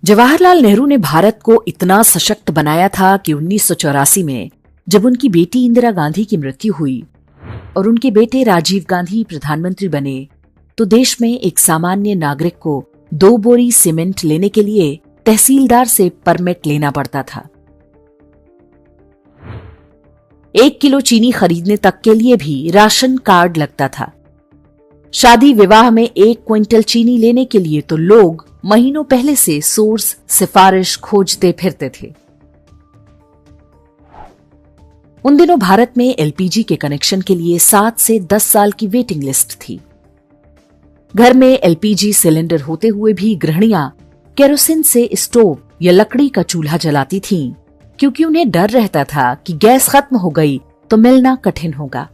जवाहरलाल नेहरू ने भारत को इतना सशक्त बनाया था कि 1984 में जब उनकी बेटी इंदिरा गांधी की मृत्यु हुई और उनके बेटे राजीव गांधी प्रधानमंत्री बने तो देश में एक सामान्य नागरिक को 2 बोरी सीमेंट लेने के लिए तहसीलदार से परमिट लेना पड़ता था। 1 किलो चीनी खरीदने तक के लिए भी राशन कार्ड लगता था। शादी विवाह में 1 क्विंटल चीनी लेने के लिए तो लोग महीनों पहले से सोर्स सिफारिश खोजते फिरते थे। उन दिनों भारत में एलपीजी के कनेक्शन के लिए 7 से 10 साल की वेटिंग लिस्ट थी। घर में एलपीजी सिलेंडर होते हुए भी गृहिणियां केरोसिन से स्टोव या लकड़ी का चूल्हा जलाती थीं, क्योंकि उन्हें डर रहता था कि गैस खत्म हो गई तो मिलना कठिन होगा।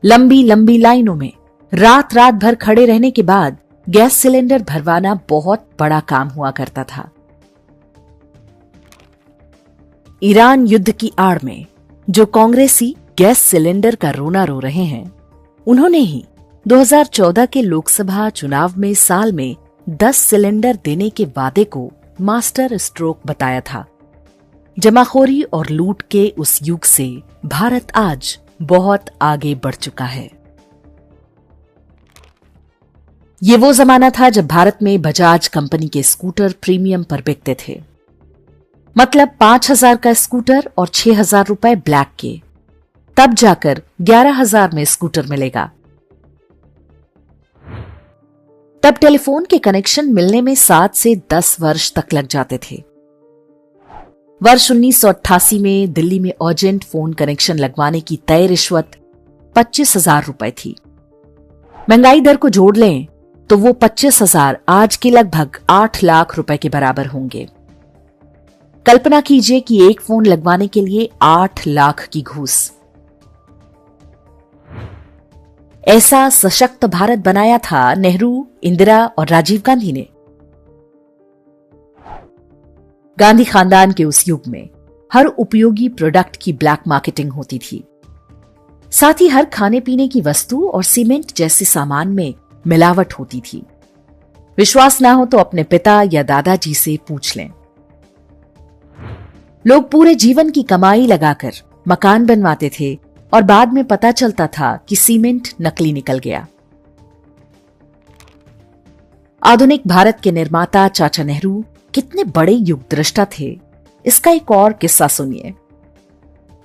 लंबी लंबी लाइनों में रात रात भर खड़े रहने के बाद गैस सिलेंडर भरवाना बहुत बड़ा काम हुआ करता था। ईरान युद्ध की आड़ में जो कांग्रेसी गैस सिलेंडर का रोना रो रहे हैं, उन्होंने ही 2014 के लोकसभा चुनाव में साल में 10 सिलेंडर देने के वादे को मास्टर स्ट्रोक बताया था। जमाखोरी और लूट के उस युग से भारत आज बहुत आगे बढ़ चुका है। ये वो जमाना था जब भारत में बजाज कंपनी के स्कूटर प्रीमियम पर बिकते थे। मतलब 5,000 का स्कूटर और 6,000 रुपए ब्लैक के, तब जाकर 11,000 में स्कूटर मिलेगा। तब टेलीफोन के कनेक्शन मिलने में 7 से 10 वर्ष तक लग जाते थे। वर्ष 1988 में दिल्ली में अर्जेंट फोन कनेक्शन लगवाने की तय रिश्वत 25,000 रुपए थी। महंगाई दर को जोड़ लें तो वो 25,000 आज के लगभग 8 लाख रुपए के बराबर होंगे। कल्पना कीजिए कि एक फोन लगवाने के लिए 8 लाख की घूस। ऐसा सशक्त भारत बनाया था नेहरू, इंदिरा और राजीव गांधी ने। गांधी खानदान के उस युग में हर उपयोगी प्रोडक्ट की ब्लैक मार्केटिंग होती थी। साथ ही हर खाने पीने की वस्तु और सीमेंट जैसे सामान में मिलावट होती थी। विश्वास ना हो तो अपने पिता या दादाजी से पूछ लें। लोग पूरे जीवन की कमाई लगाकर मकान बनवाते थे और बाद में पता चलता था कि सीमेंट नकली निकल गया। आधुनिक भारत के निर्माता चाचा नेहरू कितने बड़े युग दृष्टा थे, इसका एक और किस्सा सुनिए।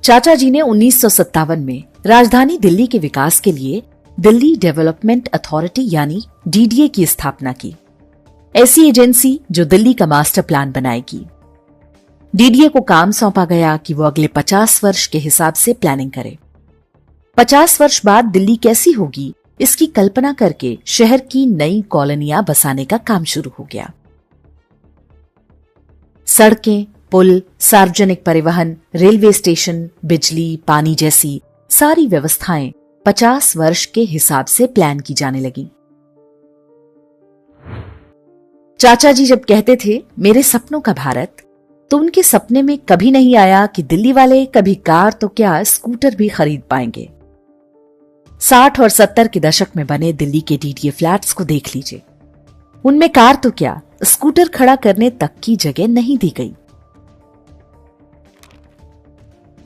चाचा जी ने 1957 में राजधानी दिल्ली के विकास के लिए दिल्ली डेवलपमेंट अथॉरिटी यानी डीडीए की स्थापना की। ऐसी एजेंसी जो दिल्ली का मास्टर प्लान बनाएगी। डीडीए को काम सौंपा गया कि वो अगले 50 वर्ष के हिसाब से प्लानिंग करे। 50 वर्ष बाद दिल्ली कैसी होगी, इसकी कल्पना करके शहर की नई कॉलोनियां बसाने का काम शुरू हो गया। सड़कें, पुल, सार्वजनिक परिवहन, रेलवे स्टेशन, बिजली, पानी जैसी सारी व्यवस्थाएं 50 वर्ष के हिसाब से प्लान की जाने लगी। चाचा जी जब कहते थे मेरे सपनों का भारत, तो उनके सपने में कभी नहीं आया कि दिल्ली वाले कभी कार तो क्या स्कूटर भी खरीद पाएंगे। 60 और 70 के दशक में बने दिल्ली के डीडीए फ्लैट्स को देख लीजिए। उनमें कार तो क्या स्कूटर खड़ा करने तक की जगह नहीं दी गई।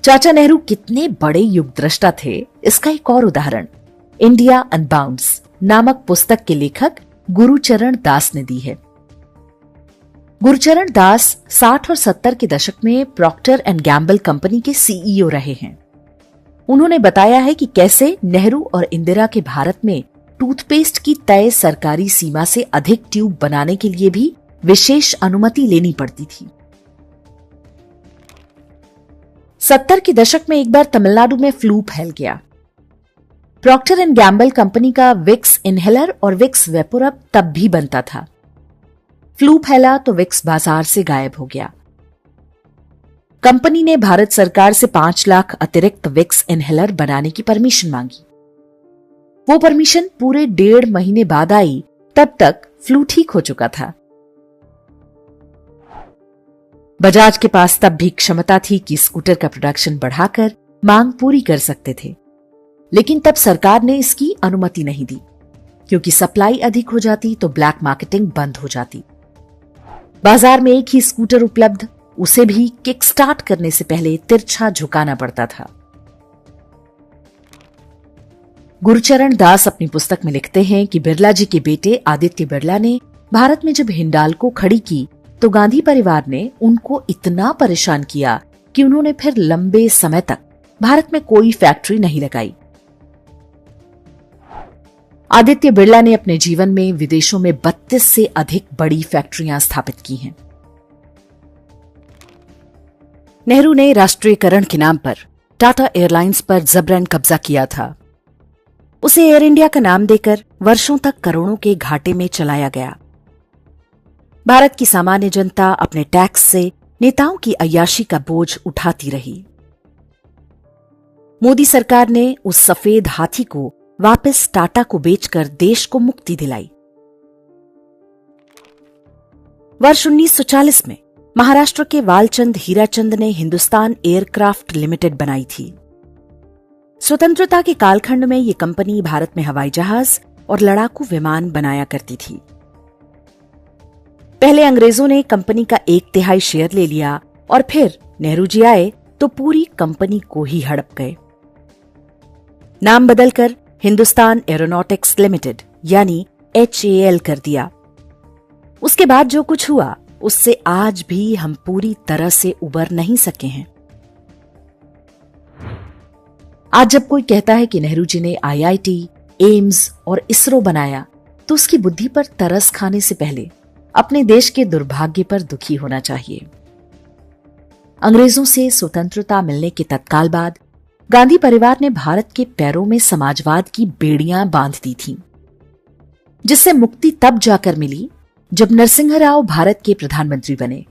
चाचा नेहरू कितने बड़े युग दृष्टा थे, इसका एक और उदाहरण इंडिया अनबाउंड्स नामक पुस्तक के लेखक गुरुचरण दास ने दी है। गुरुचरण दास 60 और 70 के दशक में प्रॉक्टर एंड गैम्बल कंपनी के सीईओ रहे हैं। उन्होंने बताया है कि कैसे नेहरू और इंदिरा के भारत में टूथपेस्ट की तय सरकारी सीमा से अधिक ट्यूब बनाने के लिए भी विशेष अनुमति लेनी पड़ती थी। 70 के दशक में एक बार तमिलनाडु में फ्लू फैल गया। प्रॉक्टर एंड गैम्बल कंपनी का विक्स इनहेलर और विक्स वेपोरब तब भी बनता था। फ्लू फैला तो विक्स बाजार से गायब हो गया। कंपनी ने भारत सरकार से 5 लाख अतिरिक्त विक्स इनहेलर बनाने की परमिशन मांगी। वो परमिशन पूरे 1.5 महीने बाद आई, तब तक फ्लू ठीक हो चुका था। बजाज के पास तब भी क्षमता थी कि स्कूटर का प्रोडक्शन बढ़ाकर मांग पूरी कर सकते थे, लेकिन तब सरकार ने इसकी अनुमति नहीं दी, क्योंकि सप्लाई अधिक हो जाती तो ब्लैक मार्केटिंग बंद हो जाती। बाजार में एक ही स्कूटर उपलब्ध, उसे भी किक स्टार्ट करने से पहले तिरछा झुकाना पड़ता था। गुरचरण दास अपनी पुस्तक में लिखते हैं कि बिरला जी के बेटे आदित्य बिरला ने भारत में जब हिंडाल्को खड़ी की तो गांधी परिवार ने उनको इतना परेशान किया कि उन्होंने फिर लंबे समय तक भारत में कोई फैक्ट्री नहीं लगाई। आदित्य बिरला ने अपने जीवन में विदेशों में 32 से अधिक बड़ी फैक्ट्रियां स्थापित की हैं। नेहरू ने राष्ट्रीयकरण के नाम पर टाटा एयरलाइंस पर जबरन कब्जा किया था। उसे एयर इंडिया का नाम देकर वर्षों तक करोड़ों के घाटे में चलाया गया। भारत की सामान्य जनता अपने टैक्स से नेताओं की अय्याशी का बोझ उठाती रही। मोदी सरकार ने उस सफेद हाथी को वापस टाटा को बेचकर देश को मुक्ति दिलाई। वर्ष 1940 में महाराष्ट्र के वालचंद हीराचंद ने हिंदुस्तान एयरक्राफ्ट लिमिटेड बनाई थी। स्वतंत्रता के कालखंड में यह कंपनी भारत में हवाई जहाज और लड़ाकू विमान बनाया करती थी। पहले अंग्रेजों ने कंपनी का 1/3 शेयर ले लिया और फिर नेहरू जी आए तो पूरी कंपनी को ही हड़प गए। नाम बदलकर हिंदुस्तान एरोनॉटिक्स लिमिटेड यानी HAL कर दिया। उसके बाद जो कुछ हुआ उससे आज भी हम पूरी तरह से उबर नहीं सके हैं। आज जब कोई कहता है कि नेहरू जी ने IIT, एम्स और इसरो बनाया तो उसकी बुद्धि पर तरस खाने से पहले अपने देश के दुर्भाग्य पर दुखी होना चाहिए। अंग्रेजों से स्वतंत्रता मिलने के तत्काल बाद गांधी परिवार ने भारत के पैरों में समाजवाद की बेड़ियां बांध दी थीं, जिससे मुक्ति तब जाकर मिली जब नरसिंह राव भारत के प्रधानमंत्री बने।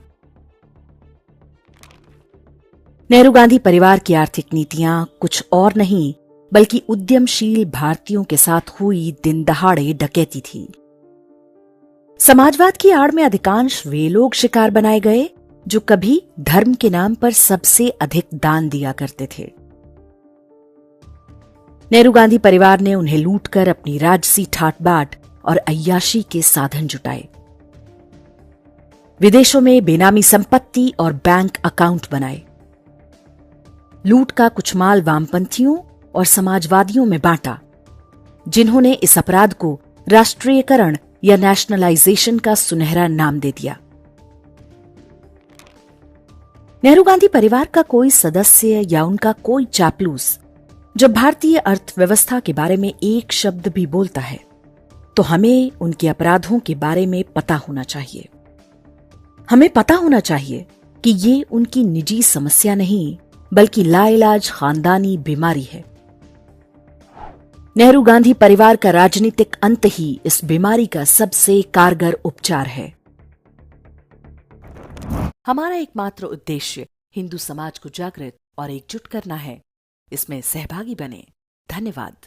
नेहरू गांधी परिवार की आर्थिक नीतियां कुछ और नहीं बल्कि उद्यमशील भारतीयों के साथ हुई दिन दहाड़े डकैती थी। समाजवाद की आड़ में अधिकांश वे लोग शिकार बनाए गए जो कभी धर्म के नाम पर सबसे अधिक दान दिया करते थे। नेहरू गांधी परिवार ने उन्हें लूटकर अपनी राजसी ठाट बाट और अय्याशी के साधन जुटाए। विदेशों में बेनामी संपत्ति और बैंक अकाउंट बनाए। लूट का कुछ माल वामपंथियों और समाजवादियों में बांटा, जिन्होंने इस अपराध को राष्ट्रीयकरण या नेशनलाइजेशन का सुनहरा नाम दे दिया। नेहरू गांधी परिवार का कोई सदस्य या उनका कोई चापलूस जब भारतीय अर्थव्यवस्था के बारे में एक शब्द भी बोलता है तो हमें उनके अपराधों के बारे में पता होना चाहिए। हमें पता होना चाहिए कि ये उनकी निजी समस्या नहीं बल्कि लाइलाज खानदानी बीमारी है। नेहरू गांधी परिवार का राजनीतिक अंत ही इस बीमारी का सबसे कारगर उपचार है। हमारा एकमात्र उद्देश्य हिंदू समाज को जागृत और एकजुट करना है। इसमें सहभागी बने। धन्यवाद।